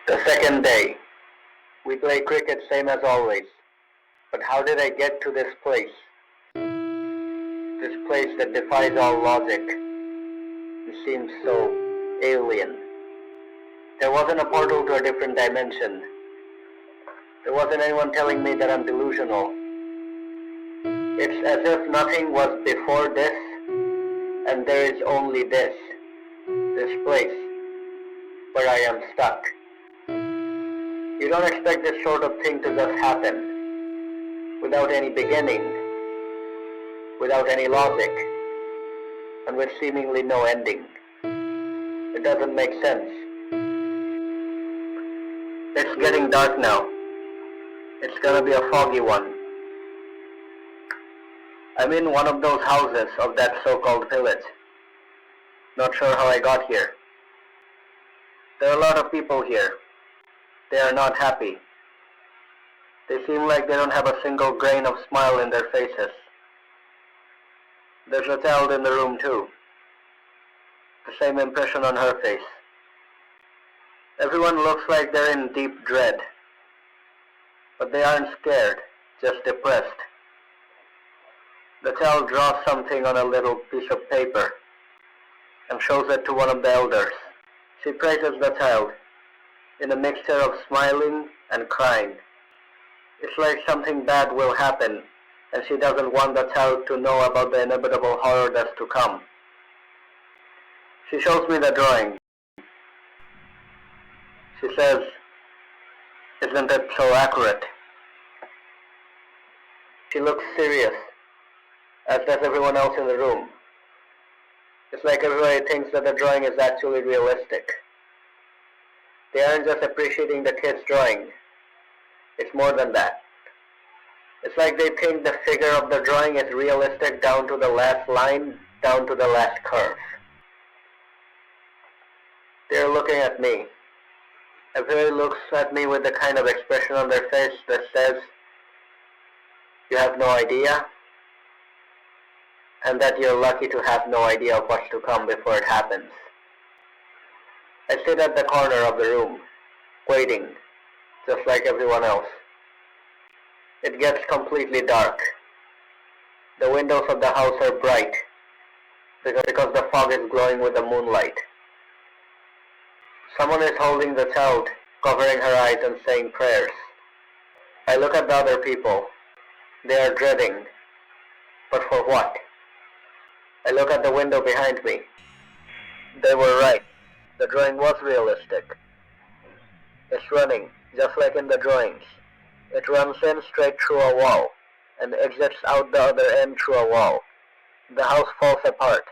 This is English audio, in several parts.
The second day. We play cricket same as always. But how did I get to this place? This place that defies all logic. It seems so alien. There wasn't a portal to a different dimension. There wasn't anyone telling me that I'm delusional. It's as if nothing was before this, and there is only this place, where I am stuck. You don't expect this sort of thing to just happen, without any beginning, without any logic, and with seemingly no ending. It doesn't make sense. It's getting dark now. It's gonna be a foggy one. I'm in one of those houses of that so-called village. Not sure how I got here. There are a lot of people here. They are not happy. They seem like they don't have a single grain of smile in their faces. There's a child in the room too. The same impression on her face. Everyone looks like they're in deep dread. But they aren't scared, just depressed. The child draws something on a little piece of paper and shows it to one of the elders. She praises the child in a mixture of smiling and crying. It's like something bad will happen, and she doesn't want the child to know about the inevitable horror that's to come. She shows me the drawing. She says, "Isn't it so accurate?" She looks serious, as does everyone else in the room. It's like everybody thinks that the drawing is actually realistic. They aren't just appreciating the kid's drawing. It's more than that. It's like they think the figure of the drawing is realistic down to the last line, down to the last curve. They're looking at me. Everybody looks at me with the kind of expression on their face that says, "You have no idea," and that you're lucky to have no idea of what's to come before it happens. I sit at the corner of the room, waiting, just like everyone else. It gets completely dark. The windows of the house are bright, because the fog is glowing with the moonlight. Someone is holding the child, covering her eyes and saying prayers. I look at the other people. They are dreading. But for what? I look at the window behind me. They were right. The drawing was realistic. It's running, just like in the drawings. It runs in straight through a wall, and exits out the other end through a wall. The house falls apart.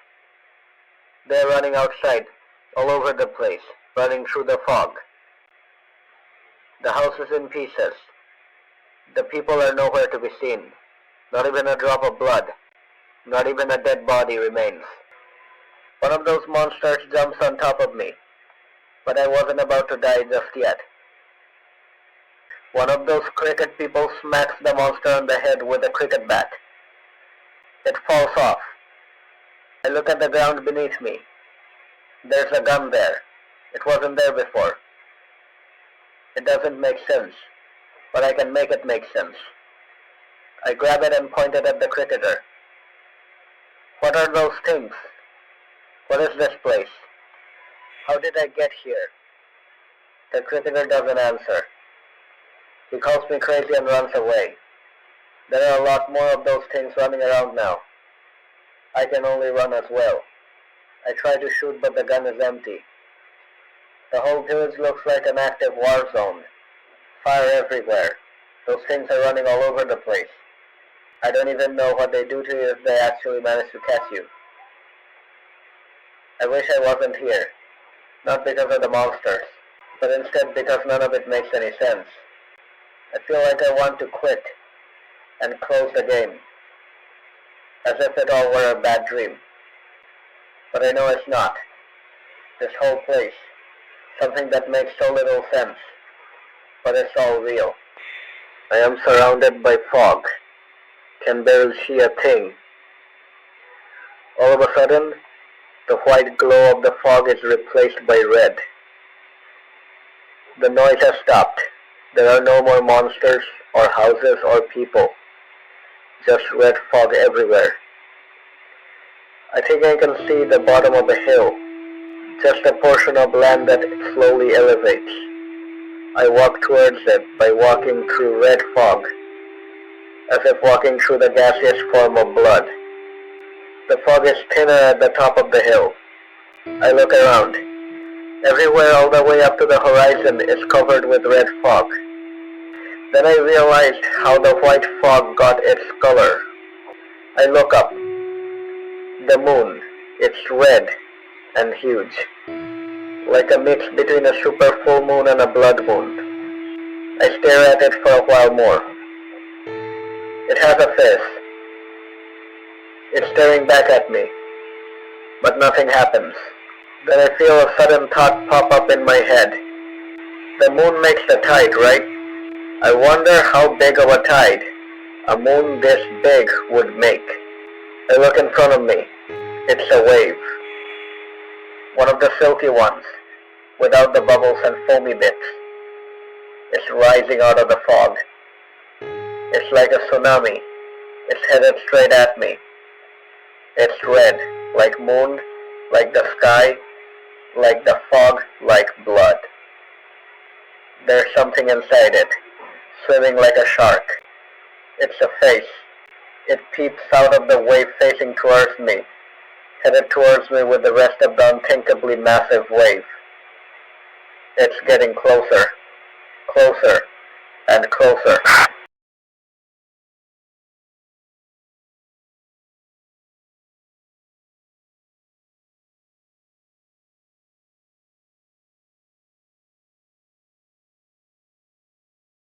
They're running outside, all over the place, running through the fog. The house is in pieces. The people are nowhere to be seen. Not even a drop of blood. Not even a dead body remains. One of those monsters jumps on top of me, but I wasn't about to die just yet. One of those cricket people smacks the monster on the head with a cricket bat. It falls off. I look at the ground beneath me. There's a gun there. It wasn't there before. It doesn't make sense, but I can make it make sense. I grab it and point it at the cricketer. What are those things? What is this place? How did I get here? The cricketer doesn't answer. He calls me crazy and runs away. There are a lot more of those things running around now. I can only run as well. I try to shoot, but the gun is empty. The whole village looks like an active war zone. Fire everywhere. Those things are running all over the place. I don't even know what they do to you if they actually manage to catch you. I wish I wasn't here. Not because of the monsters, but instead because none of it makes any sense. I feel like I want to quit and close the game, as if it all were a bad dream. But I know it's not. This whole place, something that makes so little sense, but it's all real. I am surrounded by fog, can barely see a thing. All of a sudden, the white glow of the fog is replaced by red. The noise has stopped. There are no more monsters or houses or people. Just red fog everywhere. I think I can see the bottom of the hill. Just a portion of land that slowly elevates. I walk towards it by walking through red fog, as if walking through the gaseous form of blood. The fog is thinner at the top of the hill. I look around. Everywhere all the way up to the horizon is covered with red fog. Then I realized how the white fog got its color. I look up. The moon. It's red and huge, like a mix between a super full moon and a blood moon. I stare at it for a while more. It has a face. It's staring back at me, but nothing happens. Then I feel a sudden thought pop up in my head. The moon makes the tide, right? I wonder how big of a tide a moon this big would make. I look in front of me. It's a wave. One of the silky ones, without the bubbles and foamy bits. It's rising out of the fog. It's like a tsunami. It's headed straight at me. It's red, like moon, like the sky, like the fog, like blood. There's something inside it, swimming like a shark. It's a face. It peeps out of the wave facing towards me, headed towards me with the rest of the unthinkably massive wave. It's getting closer, closer, and closer.